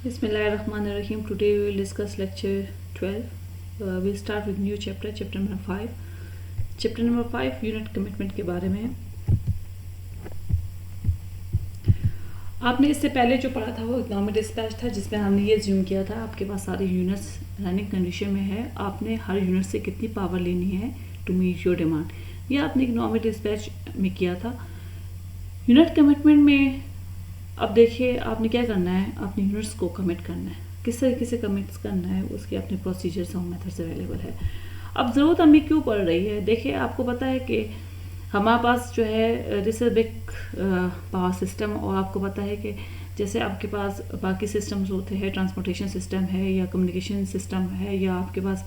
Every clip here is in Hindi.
Bismillahirrahmanirrahim. Today we will discuss lecture 12. We'll start with new chapter, chapter number 5. Chapter number 5 unit commitment के बारे में। आपने इससे पहले जो पढ़ा था वो इकोनॉमिक डिस्पैच था, जिसमें हमने ये ज्यूम किया था आपके पास सारे यूनिट्स रनिंग कंडीशन में है, आपने हर यूनिट से कितनी पावर लेनी है टू मीट योर डिमांड। ये आपने इकोनॉमिक डिस्पैच में किया था। यूनिट कमिटमेंट में अब देखिए आपने क्या करना है, अपने यूनिट्स को कमिट करना है। किस तरीके से कमिट करना है उसके अपने प्रोसीजर्स और मेथड्स अवेलेबल है। अब ज़रूरत हमें क्यों पड़ रही है, देखिए आपको पता है कि हमारे पास जो है this is big power system, और आपको पता है कि जैसे आपके पास बाकी सिस्टम्स होते हैं, ट्रांसपोर्टेशन सिस्टम है या कम्युनिकेशन सिस्टम है या आपके पास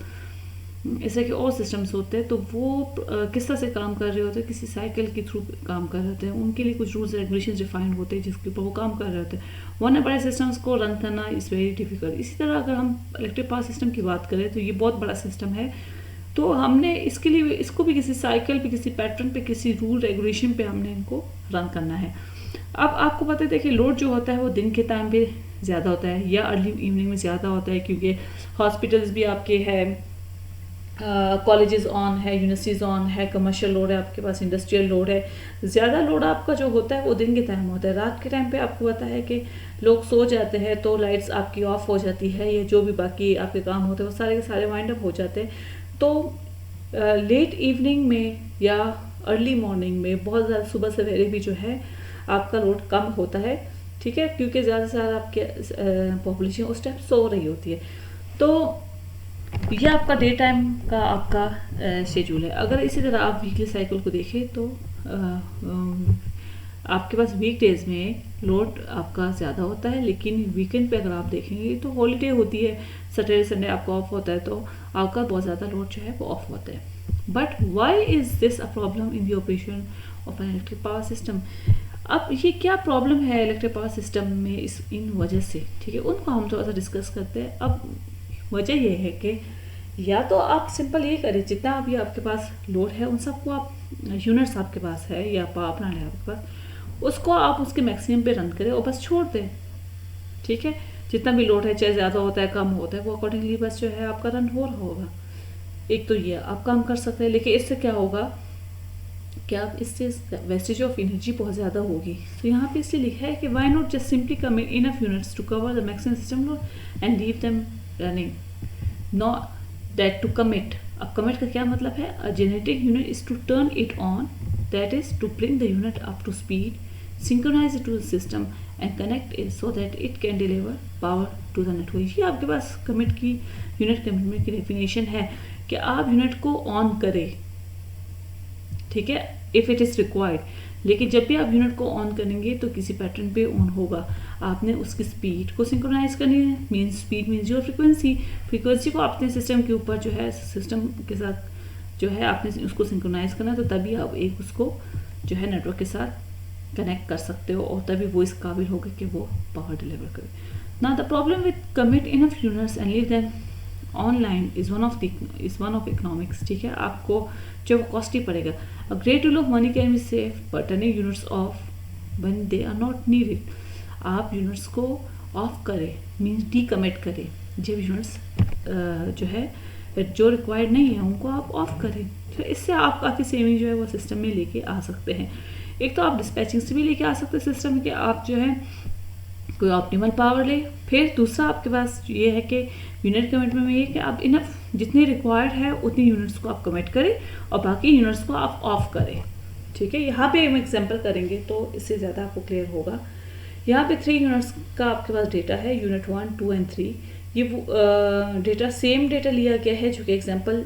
इस तरह के और सिस्टम्स होते हैं, तो वो किस तरह से काम कर रहे होते हैं, किसी साइकिल के थ्रू काम कर रहे होते हैं। उनके लिए कुछ रूल्स रेगुलेशन डिफाइंड होते हैं जिसके ऊपर वो काम कर रहे होते हैं। वरना बड़े सिस्टम्स को रन करना इज़ वेरी डिफिकल्ट। इसी तरह अगर हम इलेक्ट्रिक पावर सिस्टम की बात करें तो ये बहुत बड़ा सिस्टम है, तो हमने इसके लिए इसको भी किसी साइकिल पे, किसी पैटर्न पे, किसी रूल रेगुलेशन पे हमने इनको रन करना है। अब आपको पता है देखिए लोड जो होता है वो दिन के टाइम पे ज़्यादा होता है या अर्ली इवनिंग में ज़्यादा होता है, क्योंकि हॉस्पिटल्स भी आपके हैं, कॉलेजेस ऑन है, यूनिवर्सिटीज़ ऑन है, कमर्शियल लोड है, आपके पास इंडस्ट्रियल लोड है। ज़्यादा लोड आपका जो होता है वो दिन के टाइम होता है। रात के टाइम पे आपको पता है कि लोग सो जाते हैं तो लाइट्स आपकी ऑफ हो जाती है, या जो भी बाकी आपके काम होते हैं वो सारे के सारे वाइंड अप हो जाते हैं। तो लेट इवनिंग में या अर्ली मॉर्निंग में बहुत ज़्यादा सुबह सवेरे भी जो है आपका लोड कम होता है, ठीक है, क्योंकि ज़्यादा से ज़्यादा आपके पॉपुलेशन उस टाइम सो रही होती है। तो ये आपका डे टाइम का आपका शेड्यूल है। अगर इसी तरह आप वीकली साइकिल को देखें तो आपके पास वीक डेज में लोड आपका ज़्यादा होता है, लेकिन वीकेंड पे अगर आप देखेंगे तो हॉलीडे होती है, सैटरडे संडे आपका ऑफ होता है, तो आपका बहुत ज़्यादा लोड जो है वो ऑफ होता है। But why is this a problem in the operation of an electric power system. अब ये क्या प्रॉब्लम है इलेक्ट्रिक पावर सिस्टम में इन वजह से, ठीक है, उनको हम थोड़ा सा डिस्कस करते हैं। अब वजह यह है कि या तो आप सिंपल ये करें, जितना भी आपके पास लोड है उन सबको आप यूनिट्स आपके पास है या पावर प्लांट है आपके पास, उसको आप उसके मैक्सिमम पे रन करें और बस छोड़ दें, ठीक है। जितना भी लोड है, चाहे ज़्यादा होता है कम होता है, वो अकॉर्डिंगली बस जो है आपका रन हो रहा होगा। एक तो ये आप काम कर सकते हैं, लेकिन इससे क्या होगा कि आप इससे वेस्टेज ऑफ एनर्जी बहुत ज़्यादा होगी। तो यहाँ पे इसलिए लिखा है कि why not just simply commit enough units to cover the maximum system load and leave them running, not that to commit. अब कमिट का क्या मतलब है, a generating unit is to turn it on, that is to bring the unit up to speed, synchronize it to the system and connect it so that it can deliver power to the network। ये आपके पास कमिट की यूनिट कमिटमेंट की डेफिनेशन है कि आप यूनिट को ऑन करें, ठीक है, इफ़ इट इज़ रिक्वायर्ड। लेकिन जब भी आप यूनिट को ऑन करेंगे तो किसी पैटर्न पे ऑन होगा। आपने उसकी स्पीड को सिंक्रोनाइज करनी है, means speed means your frequency को आपने सिस्टम के ऊपर जो है, सिस्टम के साथ जो है आपने उसको सिंक्रोनाइज करना है, तो तभी आप एक उसको जो है नेटवर्क के साथ कनेक्ट कर सकते हो और तभी वो इस काबिल होगा कि वो पावर डिलीवर करे। ना the problem with commit enough units and leave them online is one of economics, ठीक है। आपको जो कॉस्टली पड़ेगा। A great deal of money can be save by turning units off when they are not needed. आप यूनिट्स को ऑफ करें, मीन्स डीकमिट करें। जब यूनिट्स जो है जो रिक्वायर्ड नहीं है उनको आप ऑफ करें, तो इससे आप काफ़ी सेविंग जो है वो सिस्टम में लेके आ सकते हैं। एक तो आप डिस्पैचिंग से भी लेके आ सकते हैं सिस्टम के, आप जो है कोई ऑप्टिमल पावर ले। फिर दूसरा आपके पास ये है कि यूनिट कमिटमेंट में ये कि आप इनफ जितनी रिक्वायर्ड है उतनी यूनिट्स को आप कमिट करें और बाकी यूनिट्स को आप ऑफ करें, ठीक है। यहाँ पे हम एग्जांपल करेंगे तो इससे ज़्यादा आपको क्लियर होगा। यहाँ पे 3 यूनिट्स का आपके पास डेटा है, यूनिट 1, 2 एंड 3। ये डेटा सेम डेटा लिया गया है जो कि एग्जाम्पल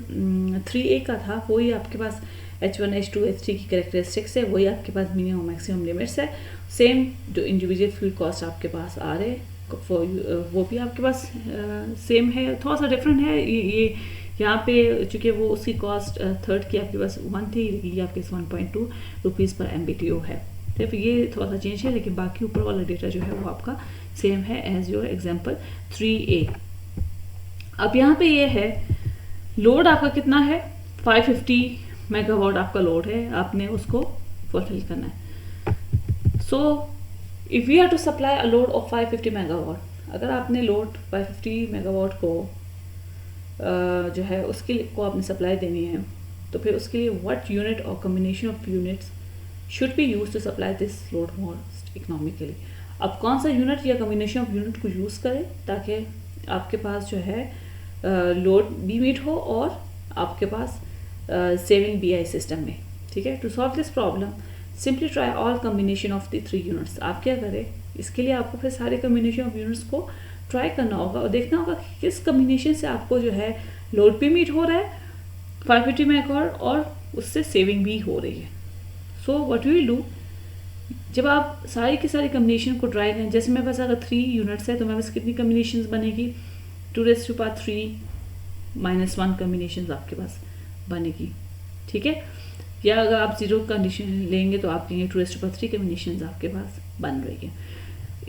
3A का था, वही आपके पास H1, H2, H3 की करेक्टरिस्टिक्स है, वही आपके पास मिनिमम मैक्सिमम लिमिट्स है। सेम जो इंडिविजुअल फ्यूल कॉस्ट आपके पास आ रहे वो भी आपके पास सेम है, थोड़ा सा डिफरेंट है। ये यहाँ पे चूँकि वो उसकी कॉस्ट थर्ड की आपके पास 1 थी, लेकिन ये आपके 1.2 रुपीज़ पर MBTU है। तो ये थोड़ा सा चेंज है, लेकिन बाकी ऊपर वाला डेटा जो है वो आपका सेम है एज योर एग्जाम्पल 3A। अब यहाँ पे ये है लोड आपका कितना है, 550 मेगावाट आपका लोड है, आपने उसको फुलफिल करना है। So if we are to supply a load of 550 megawatt, अगर आपने लोड 550 मेगावाट को जो है उसके लिए को आपने सप्लाई देनी है, तो फिर उसके लिए व्हाट यूनिट और combination of units should be use to supply this load most economically. अब कौन सा यूनिट या कम्बिनेशन ऑफ यूनिट को यूज़ करें ताकि आपके पास जो है लोड भी मीट हो और आपके पास सेविंग भी है सिस्टम में। ठीक है, to solve this problem simply try all combination of the 3 units. आप क्या करें, इसके लिए आपको फिर सारे कम्बिनेशन ऑफ यूनिट्स को ट्राई करना होगा और देखना होगा कि किस कम्बिनेशन से आपको जो है लोड भी मीट हो रहा है 550 मेगावाट और उससे सेविंग भी हो रही है। So what we will do, जब आप सारी की सारी कम्बिनेशन को ट्राई करें, जैसे मेरे पास अगर 3 यूनिट्स है तो मेरे पास कितनी कम्बिनेशन बनेगी, 2⁻³ -1 कम्बिनेशन आपके पास बनेगी। ठीक है, या अगर आप 0 कंडीशन लेंगे तो आप कहेंगे 2⁻³ कम्बिनेशन आपके पास बन रही है।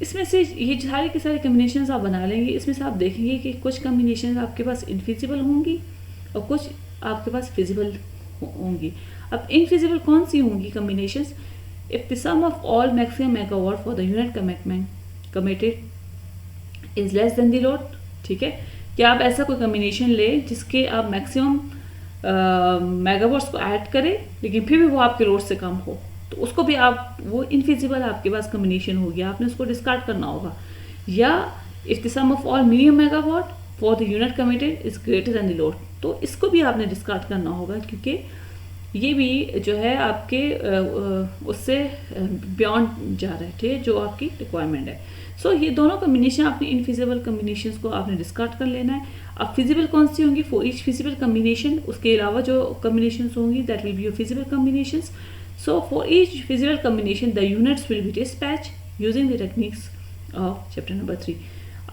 इसमें से ये सारे के सारे कम्बिनेशन आप बना लेंगे, इसमें से आप देखेंगे कि कुछ कम्बिनेशन आपके पास इनफिजिबल होंगी और कुछ आपके पास फिजिबल होंगी। अब इनफिजिबल कौन सी होंगी combinations, if the sum of all maximum megawatt for the unit commitment committed is less than the load. ठीक है, क्या आप ऐसा कोई कम्बिनेशन ले जिसके आप मैक्सिमम मेगावाट्स को ऐड करें लेकिन फिर भी वो आपके लोड से कम हो, तो उसको भी आप, वो इनफिजिबल आपके पास कम्बिनेशन हो गया, आपने उसको डिस्कार्ड करना होगा। या if the sum of all minimum megawatt for the unit committed is greater than the load, तो इसको भी आपने डिस्कार्ड करना होगा क्योंकि ये भी जो है आपके उससे बियॉन्ड जा रहा है। ठीक है, जो आपकी रिक्वायरमेंट है। सो ये दोनों कम्बिनेशन आपने इनफिजिबल कम्बिनेशंस को आपने डिस्कार्ड कर लेना है। अब फिजिबल कौन सी होंगी, फॉर ईच फिजिबल कम्बिनेशन, उसके अलावा जो कम्बिनेशंस होंगी that will be your feasible combinations. So for each physical combination, the units will be dispatched using the techniques of chapter number 3.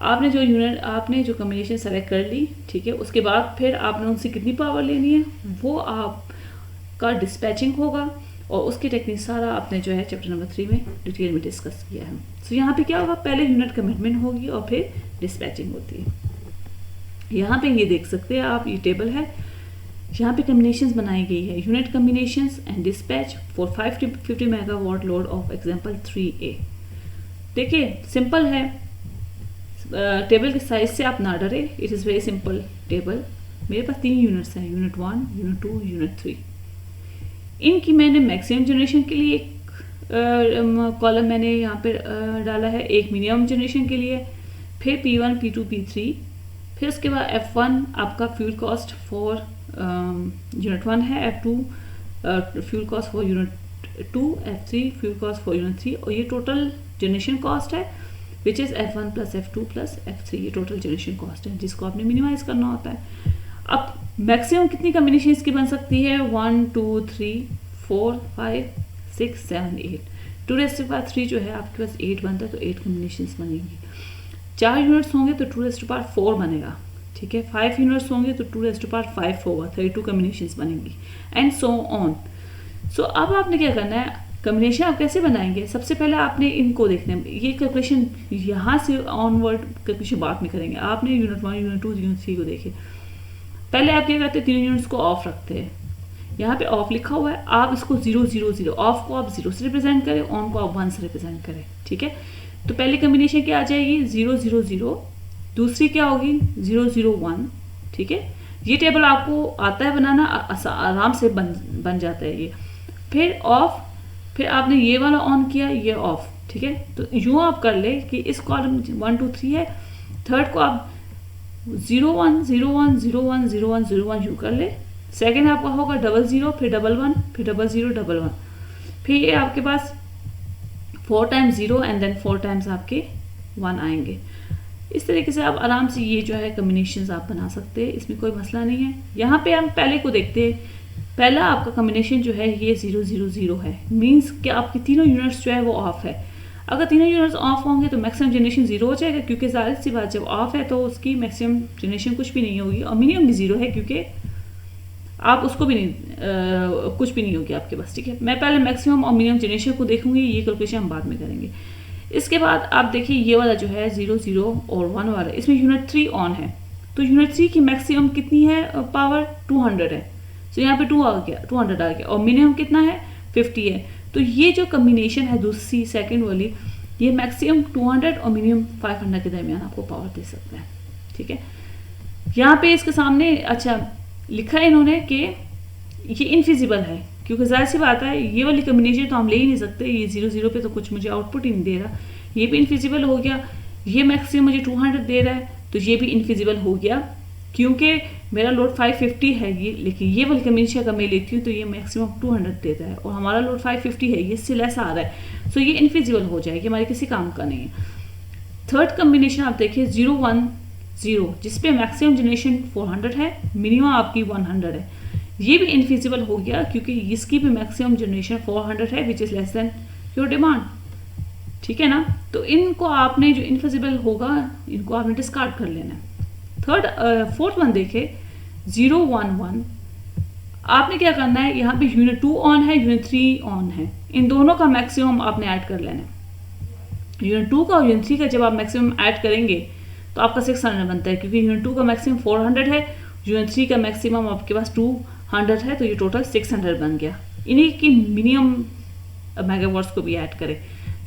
आपने जो कम्बिनेशन सेलेक्ट कर ली, ठीक है, उसके बाद फिर आपने उनसे कितनी पावर लेनी है वो आपका डिस्पैचिंग होगा और उसकी टेक्निक सारा आपने जो है चैप्टर नंबर 3 में डिटेल में डिस्कस किया है। सो यहाँ पे क्या होगा, पहले यूनिट कमिटमेंट होगी और फिर डिस्पैचिंग होती है। यहाँ पे ये देख सकते हैं आप, ये टेबल है, यहाँ पे कम्बिनेशंस बनाई गई है, unit combinations and dispatch for 550 megawatt load of example 3A। देखिए सिंपल है, टेबल के साइज से आप ना डरे, it is very simple table. मेरे पास 3 यूनिट्स हैं, यूनिट 1, यूनिट 2, यूनिट 3। इनकी मैंने मैक्सिमम जनरेशन के लिए एक कॉलम मैंने यहाँ पे डाला है, एक मिनिमम जनरेशन के लिए, फिर P1, P2, P3, फिर उसके बाद F1 आपका फ्यूल कॉस्ट फॉर यूनिट 1 है, F2 fuel cost for unit 2, F3 fuel cost for unit 3 और ये टोटल जनरेशन कॉस्ट है which is F1 plus F2 plus F3, ये टोटल जनरेशन कॉस्ट है जिसको आपने मिनिमाइज करना होता है। अब मैक्सिमम कितनी कम्बिनेशन इसकी बन सकती है, 1, 2, 3, 4, 5, 6, 7, 8। 2⁻³ जो है आपके पास 8 बनता है तो 8 कम्बिनेशन बनेंगी। 4 यूनिट्स होंगे तो 2⁻4 बनेगा। ठीक है, 5 यूनिट्स होंगे तो 2⁻5 होगा, 32 कम्बिनेशंस बनेंगी एंड सो ऑन। सो अब आपने क्या करना है, कम्बिनेशन आप कैसे बनाएंगे, सबसे पहले आपने इनको देखना है। ये कैलकुलेशन यहाँ से ऑनवर्ड कैलकुलेशन बाद में करेंगे। आपने यूनिट 1, यूनिट 2, यूनिट 3 को देखिए। पहले आप क्या करते हैं, 3 यूनिट्स को ऑफ रखते हैं, यहाँ पे ऑफ लिखा हुआ है, आप इसको 0, 0, 0, ऑफ को आप 0 से रिप्रेजेंट करें, ऑन को आप 1 से रिप्रेजेंट करें। ठीक है, तो पहली कम्बिनेशन क्या आ जाएगी, 0, 0, 0, दूसरी क्या होगी 0, 0, 1। ठीक है, ये टेबल आपको आता है बनाना, आराम से बन जाता है ये। फिर ऑफ, फिर आपने ये वाला ऑन किया, ये ऑफ। ठीक है, तो यूँ आप कर ले कि इस कॉलम 1, 2, 3 है, थर्ड को आप 0, 1, 0, 1, 0, 1, 0, 1, 0, 1 यूँ कर ले। सेकेंड आपका होगा 00, फिर 11, फिर 00, 11, फिर ये आपके पास 4 टाइम्स 0 एंड देन 4 टाइम्स आपके 1 आएंगे। इस तरीके से आप आराम से ये जो है कम्बिनेशंस आप बना सकते हैं, इसमें कोई मसला नहीं है। यहाँ पे हम पहले को देखते हैं, पहला आपका कम्बिनेशन जो है ये 0, 0, 0 है, मीन्स कि आपकी तीनों यूनिट्स जो है वो ऑफ है। अगर तीनों यूनिट्स ऑफ होंगे तो मैक्सिमम जनरेशन 0 हो जाएगा, क्योंकि जाहिर सी बात जब ऑफ है तो उसकी मैक्सिमम जनरेशन कुछ भी नहीं होगी और मिनिमम भी 0 है क्योंकि आप उसको भी नहीं कुछ भी नहीं होगी आपके पास। ठीक है, मैं पहले मैक्सिमम और मिनिमम जनरेशन को देखूंगी, ये कैलकुलेशन हम बाद में करेंगे। इसके बाद आप देखिए ये वाला जो है 0, 0 और 1 वाला, इसमें यूनिट 3 ऑन है, तो यूनिट 3 की मैक्सिमम कितनी है पावर 200 है, तो यहाँ पे 200 आ गया और मिनिमम कितना है 50 है। तो ये जो कम्बिनेशन है दूसरी सेकंड वाली, ये मैक्सिमम 200 और मिनिमम 500 के दरमियान आपको पावर दे सकता है। ठीक है, यहाँ पे इसके सामने अच्छा लिखा है इन्होंने कि ये इनफिजिबल है, क्योंकि जाहिर सी बात है ये वाली कम्बिनेशन तो हम ले ही नहीं सकते, ये 0 0 पे तो कुछ मुझे आउटपुट ही नहीं दे रहा, ये भी इनफिजिबल हो गया। ये मैक्सिमम मुझे 200 दे रहा है तो ये भी इनफिजिबल हो गया, क्योंकि मेरा लोड 550 है ये, लेकिन ये वाली कम्बिनेशन अगर मैं लेती हूँ तो ये मैक्सिमम 200 देता है और हमारा लोड 550 है, ये इससे लेस आ रहा है, सो ये इनफिजिबल हो जाएगी, हमारे किसी काम का नहीं है। थर्ड कम्बिनेशन आप देखिए 0 1 0, जिसपे मैक्सिमम जनरेशन 400 है, मिनिमम आपकी 100 है, ये भी इनफिजिबल हो गया क्योंकि इसकी भी मैक्सिमम जनरेशन 400 है which is less then your demand. ठीक है ना, तो इनको आपने जो इनफिजिबल होगा इनको आपने डिस्कार्ड कर लेना है। फोर्थ वन देखे 0 1 1, आपने क्या करना है, यहाँ पे यूनिट 2 ऑन है, यूनिट 3 ऑन है, इन दोनों का मैक्सिमम आपने ऐड कर लेना है। यूनिट 2 का और यूनिट 3 का जब आप मैक्सिमम ऐड करेंगे तो आपका 600 बनता है, क्योंकि यूनिट 2 का मैक्सिमम 400 है, यूनिट 3 का मैक्सिमम आपके पास 200 है, तो ये टोटल 600 बन गया। इन्हीं की मिनिमम मेगावाट्स को भी ऐड करें,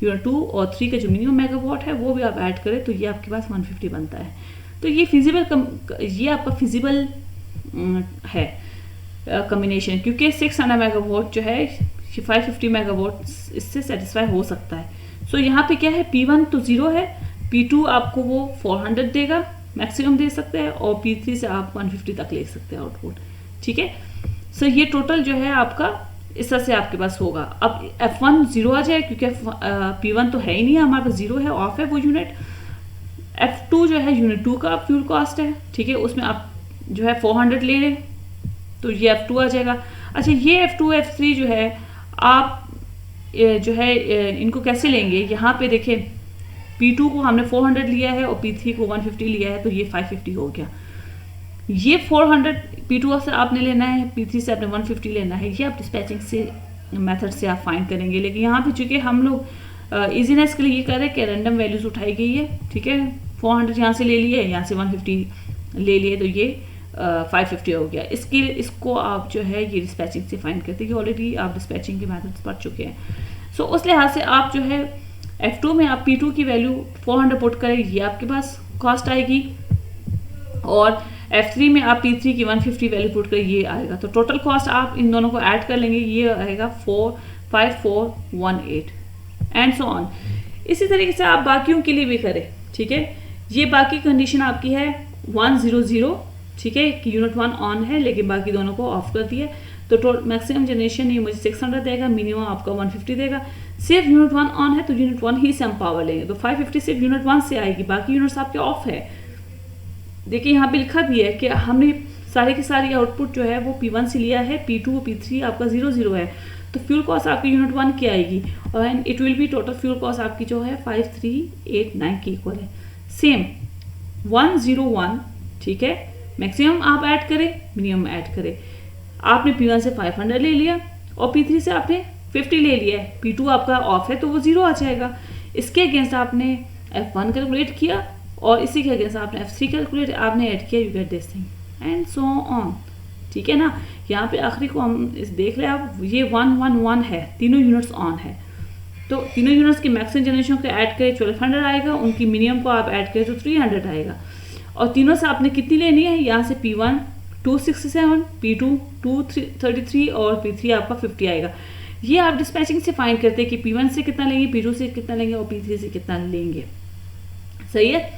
यूनिट 2 और 3 का जो मिनिमम मेगावाट है वो भी आप ऐड करें तो ये आपके पास 150 बनता है। तो ये ये आपका फिजिबल है कम्बिनेशन, क्योंकि 600 मेगावाट जो है 550 मेगावाट इससे सेटिस्फाई हो सकता है। सो यहाँ पे क्या है, P1 तो 0 है, P2 आपको वो 400 देगा, मैक्सिमम दे सकते हैं, और P3 से आप 150 तक ले सकते हैं आउटपुट। ठीक है, सो ये टोटल जो है आपका इस तरह से आपके पास होगा। अब F1 0 आ जाए, क्योंकि P1 तो है ही नहीं, हमारे पास 0 है, ऑफ है वो यूनिट। F2 जो है यूनिट 2 का फ्यूल कॉस्ट है, ठीक है, उसमें आप जो है 400 ले लें तो ये F2 आ जाएगा। अच्छा, ये F2 F3 जो है आप जो है इनको कैसे लेंगे, यहाँ पे देखें P2 को हमने 400 लिया है और P3 को 150 लिया है, तो ये 550 हो गया। ये 400 P2 से आपने लेना है, P3 से आपने 150 लेना है, ये आप डिस्पैचिंग से मेथड से आप फाइंड करेंगे। लेकिन यहाँ पे चूंकि हम लोग इजीनेस के लिए ये कर रहे हैं कि रैंडम वैल्यूज उठाई गई है, ठीक है, 400 यहाँ से ले लिए, यहाँ से 150 ले लिए, तो ये 550 हो गया। इसको आप जो है ये डिस्पैचिंग से फाइंड करते हैं, ऑलरेडी आप डिस्पैचिंग के मेथड्स पढ़ चुके हैं। सो उस लिहाज से आप जो है F2 में आप P2 की वैल्यू 400 पुट करें, ये आपके पास कॉस्ट आएगी, और F3 में आप P3 की 150 वैल्यू पुट करें, ये आएगा। तो टोटल कॉस्ट आप इन दोनों को ऐड कर लेंगे, ये आएगा 45418 एंड सो ऑन। इसी तरीके से आप बाकियों के लिए भी करें। ठीक है, ये बाकी कंडीशन आपकी है 100, ठीक है, कि यूनिट 1 ऑन है लेकिन बाकी दोनों को ऑफ कर दिया, तो मैक्सिमम जनरेशन ये मुझे 600 देगा, मिनिमम आपका 150 देगा। सिर्फ यूनिट 1 ऑन है तो यूनिट 1 ही से हम पावर लेंगे, तो 550 सिर्फ यूनिट 1 से आएगी, बाकी यूनिट्स आपके ऑफ है। देखिए यहाँ पे लिखा भी है कि हमने सारी की सारी आउटपुट जो है वो P1 से लिया है, P2 और P3 आपका 0 है, तो फ्यूल कॉस्ट आपकी यूनिट 1 की आएगी, और it will be total fuel cost आपकी जो है 5389 की इक्वल है। सेम 101, ठीक है, मैक्सिमम आप ऐड करें, मिनिमम ऐड करें। आपने P1 से 500 ले लिया और P3 से आपने 50 ले लिया है, P2 आपका ऑफ है तो वो 0 आ जाएगा। इसके अगेंस्ट आपने F1 कैलकुलेट किया और इसी के अगेंस्ट आपने F3 कैलकुलेट आपने ऐड किया, you get this thing and so on. ठीक है ना, यहाँ पे आखिरी को हम इस देख रहे हैं आप, ये 111 है, तीनों यूनिट्स ऑन है, तो तीनों यूनिट्स की मैक्सिमम जनरेशन को ऐड करें 1200 आएगा, उनकी मिनिमम को आप ऐड करें तो 300 आएगा, और तीनों से आपने कितनी लेनी है, यहाँ से P1 267, P2 233 और P3 आपका 50 आएगा। ये आप डिस्पैचिंग से फाइंड करते हैं कि P1 से कितना लेंगे, P2 से कितना लेंगे और P3 से कितना लेंगे। सही है।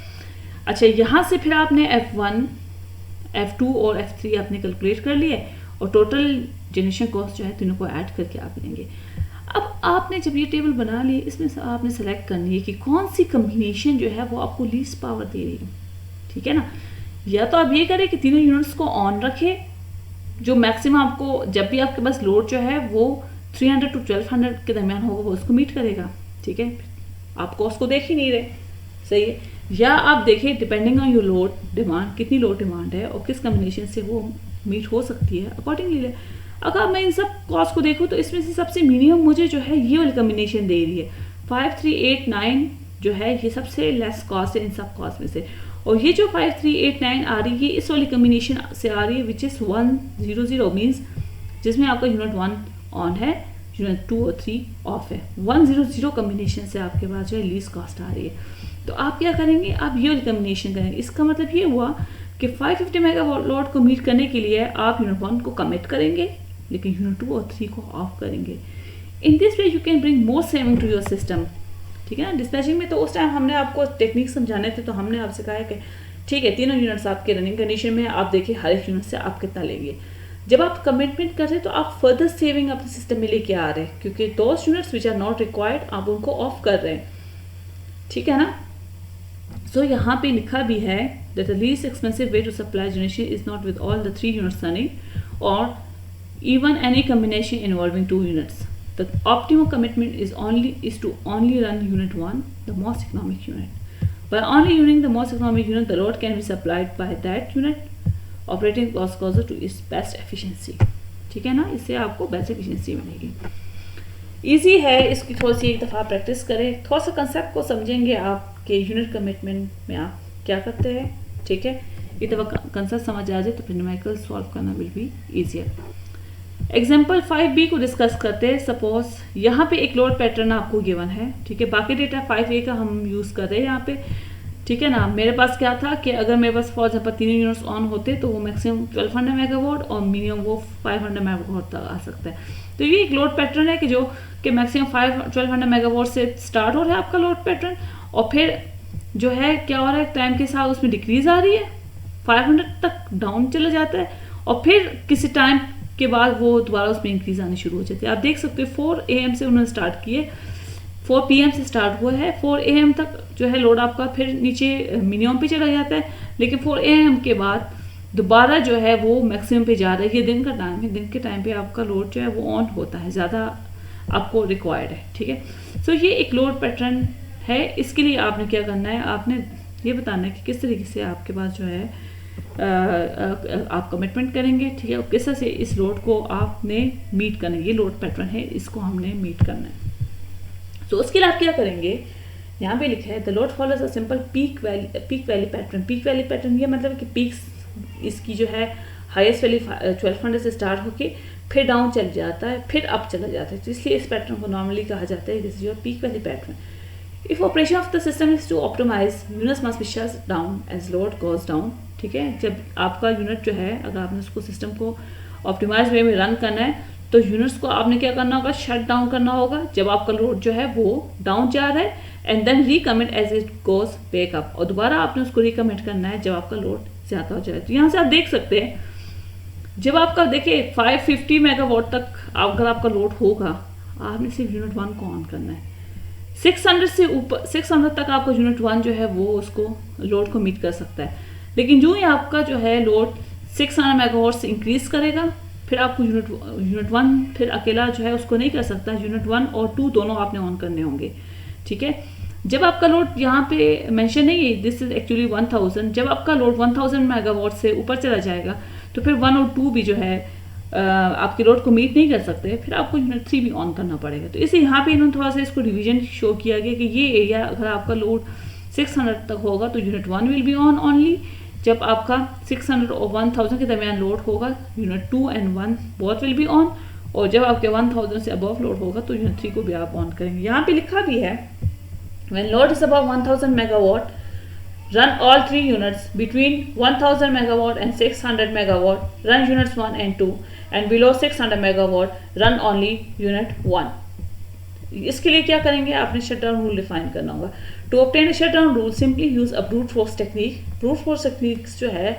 अच्छा, यहाँ से फिर आपने F1, F2 और F3 आपने कैलकुलेट कर लिए और टोटल जनरेशन कॉस्ट जो है तीनों को ऐड करके आप लेंगे। अब आपने जब ये टेबल बना ली, इसमें से आपने सेलेक्ट करनी है कि कौन सी कम्बिनेशन जो है वो आपको लीस्ट पावर दे रही है। ठीक है ना, या तो आप ये करें कि तीनों यूनिट्स को ऑन रखें, जो मैक्सिमम आपको जब भी आपके पास लोड जो है वो 300 to 1200 के दरमियान होगा वो उसको मीट करेगा। ठीक है, आप कॉस्ट को देख ही नहीं रहे, सही है। या आप देखें depending on your load demand, कितनी लोड डिमांड है और किस कम्बिनेशन से वो मीट हो सकती है, अकॉर्डिंगली ले। अगर मैं इन सब कॉस्ट को देखूँ तो इसमें से सबसे मिनिमम मुझे जो है ये वाली कम्बिनेशन दे रही है 5389, जो है ये सबसे लेस कॉस्ट है इन सब कॉस्ट में से, और ये जो 5389 आ रही है इस वाली कम्बिनेशन से आ रही है विच इज़ 100 मीन्स जिसमें आपका यूनिट 1 ऑन है, यूनिट 2 और 3 ऑफ है। 100 कम्बिनेशन से आपके पास जो है लीस्ट कॉस्ट आ रही है। तो आप क्या करेंगे, आप ये कम्बिनेशन करेंगे। इसका मतलब ये हुआ कि 550 मेगावाट को मीट करने के लिए आप यूनिट 1 को कमिट करेंगे, लेकिन यूनिट 2 और 3 को ऑफ करेंगे। In this way you can bring more saving to your system. ठीक है ना। डिस्पैचिंग में तो उस टाइम हमने आपको टेक्निक समझाने थे, तो हमने आपसे कहा है कि ठीक है, तीनों यूनिट्स आपके रनिंग कंडीशन में, आप देखिए हर एक यूनिट से आप कितना लेंगे। जब आप कमिटमेंट कर रहे हैं तो आप फर्दर सेविंग अपने सिस्टम में लेके आ रहे हैं, क्योंकि those units which are not required आप उनको ऑफ कर रहे हैं। ठीक है ना। सो यहाँ पे लिखा भी है that the least expensive way to supply generation is not with all the 3 units running or even any combination involving 2 units. The optimal commitment is to only run unit 1, the most economic unit. By only using the most economic unit, the load can be supplied by that unit, operating cost closer to its best efficiency. ठीक है ना। इससे आपको बेस्ट एफिशिएंसी मिलेगी। ईजी है, इसकी थोड़ी सी एक दफ़ा प्रैक्टिस करें, थोड़ा सा कंसेप्ट को समझेंगे आप कि यूनिट कमिटमेंट में आप क्या करते हैं। ठीक है, एक दफ़ा कंसेप्ट समझ आ जाए तो फिर न्यूमेरिकल सॉल्व करना will be easier. Example 5b को डिस्कस करते हैं। सपोज यहाँ पे एक लोड पैटर्न आपको गिवन है। ठीक है, बाकी डेटा 5a का हम यूज़ कर रहे हैं यहाँ पे। ठीक है ना। मेरे पास क्या था कि अगर मेरे पास फॉर एग्जाम्पल 3 यूनिट्स ऑन होते तो वो मैक्सिमम 1200 मेगावाट और मिनिमम वो 500 मेगावाट तक आ सकता है। तो ये एक लोड पैटर्न है कि जो कि मैक्सिमम 1200 मेगावाट से स्टार्ट हो रहा है आपका लोड पैटर्न, और फिर जो है क्या हो रहा है, टाइम के साथ उसमें डिक्रीज आ रही है, 500 तक डाउन चला जाता है, और फिर किसी टाइम के बाद वो दोबारा उसमें इंक्रीज आनी शुरू हो जाती है। आप देख सकते हो 4 AM से उन्होंने स्टार्ट किए, 4 PM से स्टार्ट हुआ है, 4 AM तक जो है लोड आपका फिर नीचे मिनिमम पे चला जाता है, लेकिन 4 AM के बाद दोबारा जो है वो मैक्सिमम पे जा रहा है। ये दिन का टाइम है, दिन के टाइम पे आपका लोड जो है वो ऑन होता है, ज़्यादा आपको रिक्वायर्ड है। ठीक है। सो ये एक लोड पैटर्न है। इसके लिए आपने क्या करना है, आपने ये बताना है कि किस तरीके से आपके पास जो है आप कमिटमेंट करेंगे। ठीक है, और किस तरह से इस लोड को आपने मीट करना है। ये लोड पैटर्न है, इसको हमने मीट करना है। तो उसके लिए आप क्या करेंगे, यहाँ पे लिखा है the load follows a simple peak valley pattern. Peak valley pattern ये मतलब कि पीक्स इसकी जो है हाईएस्ट वैल्यू 1200 से स्टार्ट होके फिर डाउन चल जाता है, फिर अप चला जाता है। तो इसलिए इस पैटर्न को नॉर्मली कहा जाता है this is your peak valley pattern. If operation of the system is to optimise units must be shut down as load goes down. ठीक है, जब आपका यूनिट जो है अगर आपने उसको सिस्टम को ऑप्टिमाइज वे में रन करना है तो यूनिट्स को आपने क्या करना होगा, शट डाउन करना होगा जब आपका लोड जो है वो डाउन जा रहा है, and then recommit as it goes back up, और दोबारा आपने उसको रिकमिट करना है जब आपका लोड ज़्यादा हो जाए। तो यहाँ से आप देख सकते हैं जब आपका देखिए 550 मेगावाट तक अगर आपका लोड होगा, आपने सिर्फ यूनिट 1 को ऑन करना है। 600 से ऊपर 600 तक आपका यूनिट 1 जो है वो उसको लोड को मीट कर सकता है, लेकिन जो ही आपका जो है लोड 600 मेगावाट से इंक्रीज करेगा फिर आपको यूनिट 1 फिर अकेला जो है उसको नहीं कर सकता, यूनिट 1 और 2 दोनों आपने ऑन करने होंगे। ठीक है, जब आपका लोड यहाँ पे मेंशन नहीं है, दिस इज एक्चुअली 1000, जब आपका लोड 1000 मेगावाट से ऊपर चला जाएगा तो फिर 1 और 2 भी जो है आपके लोड को मीट नहीं कर सकते, फिर आपको यूनिट 3 भी ऑन करना पड़ेगा। तो इसे यहाँ पे इन्होंने थोड़ा सा इसको डिवीजन शो किया गया कि ये एरिया अगर आपका लोड 600 तक होगा तो unit 1 will be on only, जब आपका 600 और 1000 के दरमियान लोड होगा unit 2 and 1 both will be on, और जब आपके 1000 से अबव लोड होगा तो यूनिट 3 को भी आप ऑन करेंगे। यहाँ पे लिखा भी है when load is above 1000 megawatt, run all 3 units between 1000 megawatt and 600 megawatt, run units 1 and 2, and below 600 megawatt, run only unit 1. इसके लिए क्या करेंगे, आपने शटडाउन रूल डिफाइन करना होगा। To obtain shutdown rule simply use a brute force technique. Brute force techniques जो है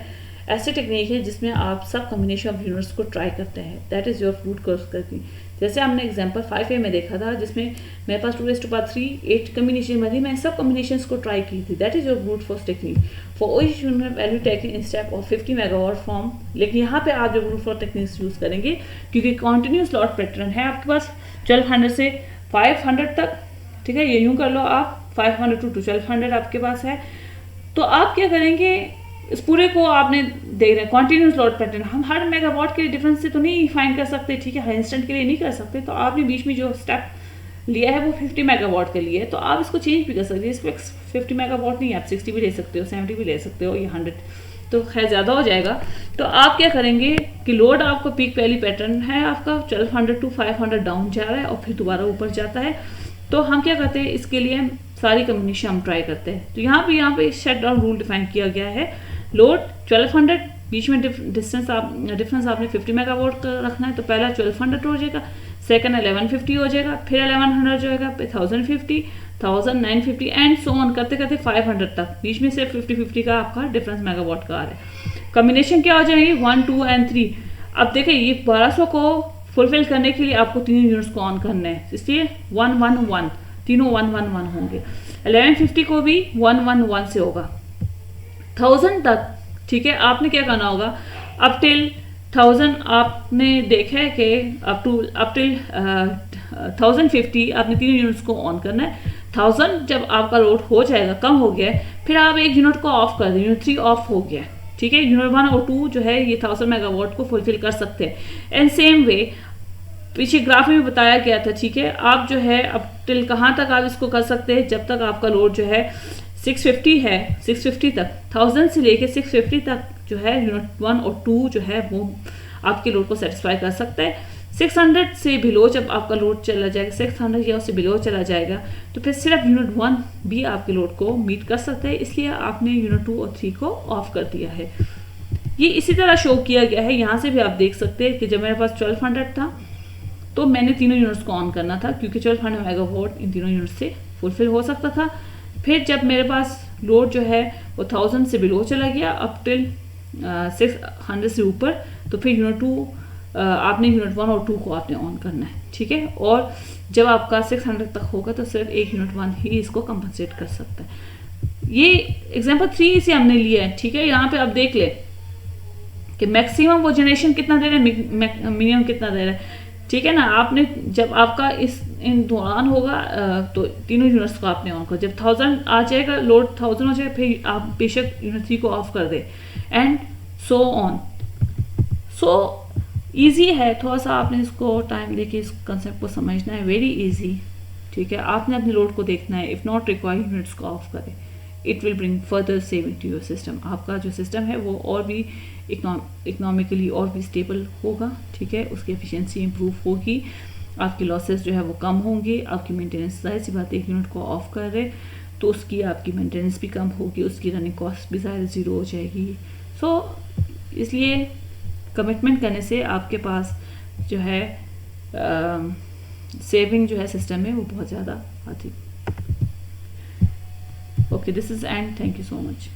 ऐसी टेक्निक है जिसमें आप सब कॉम्बिनेशन ऑफ यूनिट्स को ट्राई करते हैं, that is your brute force technique. जैसे हमने एग्जांपल 5A में देखा था जिसमें मेरे पास 2�3 8 कॉम्बिनेशन बनी, मैं सब कॉम्बिनेशन को ट्राई की थी, that is your brute force technique for each unit value taken in step of 50 megawatt form. लेकिन यहाँ पे आप जो ब्रूट फोर्स टेक्निक्स यूज करेंगे क्योंकि कॉन्टिन्यूस लोड पैटर्न है आपके पास 1200 से 500 तक। ठीक है, ये यूं कर लो आप 500 to 1200 आपके पास है, तो आप क्या करेंगे, इस पूरे को आपने देख रहे हैं कॉन्टिन्यूस लोड पैटर्न, हम हर मेगावाट के लिए डिफरेंस से तो नहीं फाइंड कर सकते। ठीक है, हर इंस्टेंट के लिए नहीं कर सकते, तो आपने बीच में जो स्टेप लिया है वो 50 मेगावाट के लिए, तो आप इसको चेंज भी कर सकते हैं। इसको 50 मेगावाट नहीं, आप 60 भी ले सकते हो, 70 भी ले सकते हो, या 100 तो खैर ज़्यादा हो जाएगा। तो आप क्या करेंगे कि लोड आपको पीक वैली पैटर्न है आपका 1200 टू 500 डाउन जा रहा है और फिर दोबारा ऊपर जाता है। तो हम क्या करते हैं, इसके लिए हम सारी कम्बिनेशन हम ट्राई करते हैं। तो यहाँ पे शट डाउन रूल डिफाइन किया गया है। लोड 1200, बीच में डिफरेंस आपने 50 मेगावाट का रखना है। तो पहला 1200 हो जाएगा, सेकंड 1150 हो जाएगा, फिर 1100 जो है, फिर 1050, 1950 एंड सो ऑन करते करते 500 तक। बीच में सिर्फ 50-50 का आपका डिफरेंस मेगावाट का आ रहा है। कॉम्बिनेशन क्या हो जाएगी 1, 2 एंड 3। अब देखिए ये 1200 को फुलफिल करने के लिए आपको तीनों यूनिट्स को ऑन करना है, इसलिए 1, 1, 1, तीनों 1, 1, 1 होंगे। 1150 को भी 1, 1, 1 से होगा 1000 तक। ठीक है, आपने क्या करना होगा, अप टिल 1000 आपने देखा है कि अप टिल 1050 आपने तीनों यूनिट्स को ऑन करना है। 1000 जब आपका लोड हो जाएगा, कम हो गया है, फिर आप एक यूनिट को ऑफ कर दें, यूनिट 3 ऑफ हो गया। ठीक है, यूनिट 1 और 2 जो है ये 1000 मेगावाट को फुलफिल कर सकते हैं। एंड सेम वे पीछे ग्राफ में भी बताया गया था। ठीक है, आप जो है अब टिल कहाँ तक आप इसको कर सकते हैं, जब तक आपका लोड जो है 650 है, 650 तक, 1000 से लेके 650 तक जो है यूनिट 1 और 2 जो है वो आपके लोड को सेटिस्फाई कर सकता है। 600 से बिलो जब आपका लोड चला जाएगा, 600 या उससे बिलो चला जाएगा, तो फिर सिर्फ यूनिट 1 भी आपके लोड को मीट कर सकता है, इसलिए आपने यूनिट 2 और 3 को ऑफ कर दिया है। ये इसी तरह शो किया गया है, यहाँ से भी आप देख सकते हैं कि जब मेरे पास 1200 था तो मैंने तीनों यूनिट्स को ऑन करना था, क्योंकि 1200 मेगावाट इन तीनों यूनिट से फुलफिल हो सकता था। फिर जब मेरे पास लोड जो है वो 1000 से बिलो चला गया अप टिल 600 से ऊपर, तो फिर यूनिट 2 आपने यूनिट 1 और 2 को आपने ऑन करना है। ठीक है, और जब आपका 600 तक होगा तो सिर्फ एक यूनिट 1 ही इसको कंपनसेट कर सकता है। ये एग्जांपल 3 से हमने लिया है। ठीक है, यहाँ पे आप देख ले कि मैक्सिमम वो जनरेशन कितना दे रहा है, मिनिमम कितना दे रहा है। ठीक है ना, आपने जब आपका इन दौरान होगा तो तीनों यूनिट्स को आपने ऑन कर, जब 1000 आ जाएगा, लोड 1000 हो जाएगा, फिर आप बेशक यूनिट 3 को ऑफ कर दे and so on. So easy है, थोड़ा सा आपने इसको टाइम लेके इस कंसेप्ट को समझना है, वेरी इजी। ठीक है, आपने अपने लोड को देखना है, इफ़ नॉट रिक्वायर्ड यूनिट्स को ऑफ करें, it will bring further saving to your system. आपका जो सिस्टम है वो और भी इकोनॉमिकली और भी स्टेबल होगा। ठीक है, उसकी एफिशिएंसी इंप्रूव होगी, आपके लॉसेस जो है वो कम होंगे, आपकी मेंटेनेंस, जाहिर सी बात है एक यूनिट को ऑफ कर रहे तो उसकी आपकी मेंटेनेंस भी कम होगी, उसकी रनिंग कॉस्ट भी ज़ाहिर 0 हो जाएगी। सो इसलिए कमिटमेंट करने से आपके पास जो है सेविंग जो है सिस्टम में वो बहुत ज़्यादा आती। Okay, this is and, thank you so much.